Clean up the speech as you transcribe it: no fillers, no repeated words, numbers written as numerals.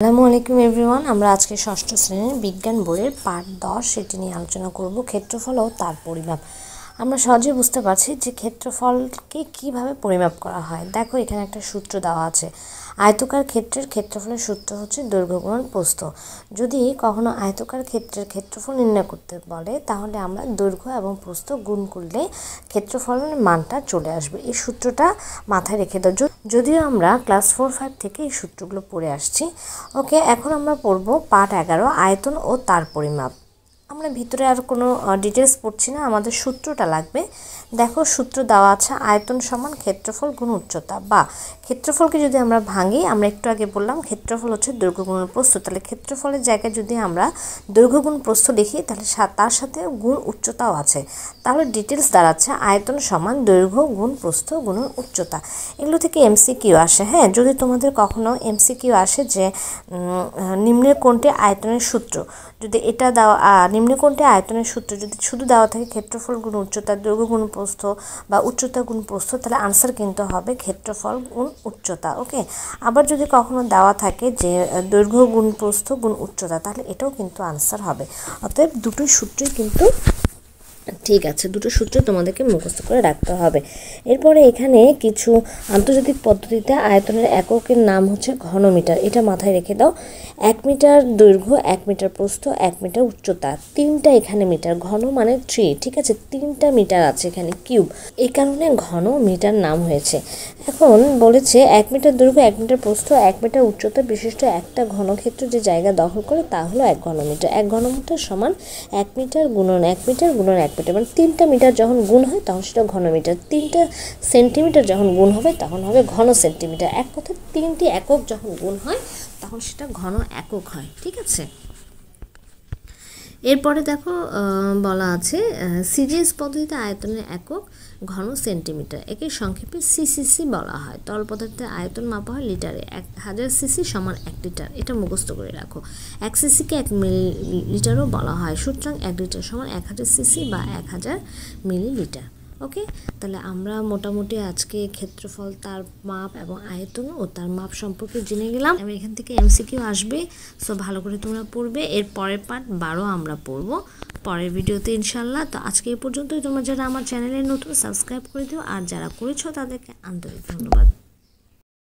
আসসালামু আলাইকুম এভরিওয়ান। আমরা আজকে ষষ্ঠ শ্রেণীর বিজ্ঞান বইয়ের পার্ট 10 সেটি নিয়ে আলোচনা করব, ক্ষেত্রফল ও তার পরিমাপ। আমরা সহজে বুঝতে পারছি যে ক্ষেত্রফলকে কিভাবে পরিমাপ করা হয়। দেখো, এখানে একটা সূত্র দেওয়া আছে। আয়তকার ক্ষেত্রের ক্ষেত্রফলের সূত্র হচ্ছে দৈর্ঘ্য গুণন প্রস্থ। যদি কখনো আয়তকার ক্ষেত্রের ক্ষেত্রফল নির্ণয় করতে বলে, তাহলে আমরা দৈর্ঘ্য এবং প্রস্থ গুণ করলে ক্ষেত্রফলের মানটা চলে আসবে। এই সূত্রটা মাথায় রেখে দাও। যদিও আমরা ক্লাস 4-5 থেকে এই সূত্রগুলো পড়ে আসছি। ওকে, এখন আমরা পড়ব পার্ট 11, আয়তন ও তার পরিমাপ। আমরা ভিতরে আর কোনো ডিটেলস পড়ছি না, আমাদের সূত্রটা লাগবে। দেখো, সূত্র দেওয়া আছে আয়তন সমান ক্ষেত্রফল গুণ উচ্চতা। বা ক্ষেত্রফলকে যদি আমরা ভাঙি, আমরা একটু আগে বললাম ক্ষেত্রফল হচ্ছে দৈর্ঘ্য গুণ প্রস্থ, তাহলে ক্ষেত্রফলের জায়গায় যদি আমরা দৈর্ঘ্য গুণ প্রস্থ লিখি, তাহলে তার সাথে গুণ উচ্চতাও আছে। তাহলে ডিটেলস দাঁড়াচ্ছে আয়তন সমান দৈর্ঘ্য গুণ প্রস্থ গুণ উচ্চতা। এগুলো থেকে এমসিকিউ আসে। হ্যাঁ, যদি তোমাদের কখনো এমসিকিউ আসে যে নিম্নের কোণটি আয়তনের সূত্র, যদি এটা দেওয়া নিম্নের কোণটি আয়তনের সূত্র যদি শুধু দেওয়া থাকে ক্ষেত্রফল গুণ উচ্চতা, দৈর্ঘ্য গুণ প্রস্থ বা উচ্চতা গুণ প্রস্থ, তাহলে আনসার কিন্তু হবে ক্ষেত্রফল গুণ উচ্চতা। ওকে, আবার যদি কখনো দেওয়া থাকে যে দৈর্ঘ্য গুণ প্রস্থ গুণ উচ্চতা, তাহলে এটাও কিন্তু আনসার হবে। অতএব দুটো সূত্রই কিন্তু ঠিক আছে, দুটো সূত্র তোমাদেরকে মুখস্থ করে রাখতে হবে। এরপরে এখানে কিছু আন্তর্জাতিক পদ্ধতিতে আয়তনের এককের নাম হচ্ছে ঘনমিটার, এটা মাথায় রেখে দাও। 1 মিটার দৈর্ঘ্য, 1 মিটার প্রস্থ, 1 মিটার উচ্চতা, 3টা এখানে মিটার। ঘন মানে 3, ঠিক আছে, 3টা মিটার আছে এখানে কিউব, এই কারণে ঘন মিটার নাম হয়েছে। এখন বলেছে 1 মিটার দৈর্ঘ্য, 1 মিটার প্রস্থ, 1 মিটার উচ্চতা বিশিষ্ট একটা ঘনক্ষেত্র যে জায়গা দখল করে তা হলো 1 ঘনমিটার। 1 ঘনমিটার সমান 1 মিটার গুণন 1 মিটার গুণন 1 মিটার, মানে 3টা মিটার যখন গুণ হয় তখন সেটা ঘনমিটার। 3টা সেন্টিমিটার যখন গুণ হবে তখন হবে ঘন সেন্টিমিটার। এক কথায় 3টি একক যখন গুণ হয় তখন সেটা ঘন একক হয়, ঠিক আছে। এরপরে দেখো বলা আছে সিজিএস পদ্ধতিতে আয়তনের একক ঘন সেন্টিমিটার, একে সংক্ষেপে সিসিসি বলা হয়। তরল পদার্থের আয়তন মাপা হয় লিটারে। 1000 সিসি সমান 1 লিটার, এটা মুখস্থ করে রাখো। 1 সিসিকে 1 মিলিলিটারও বলা হয়, সুতরাং 1 লিটার সমান 1000 সিসি বা 1000 মিলিলিটার। ওকে, তাহলে আমরা মোটামুটি আজকে ক্ষেত্রফল, তার মাপ এবং আয়তন ও তার মাপ সম্পর্কে জেনে গেলাম। এবং এখান থেকে এমসিকিউ আসবে, সো ভালো করে তোমরা পড়বে। এর পরের পার্ট 12 আমরা পড়ব পরের ভিডিওতে ইনশাল্লাহ। তো আজকে এই পর্যন্তই। তোমরা যারা আমার চ্যানেলে নতুন, সাবস্ক্রাইব করে দিও, আর যারা করেছো তাদেরকে আন্তরিক ধন্যবাদ।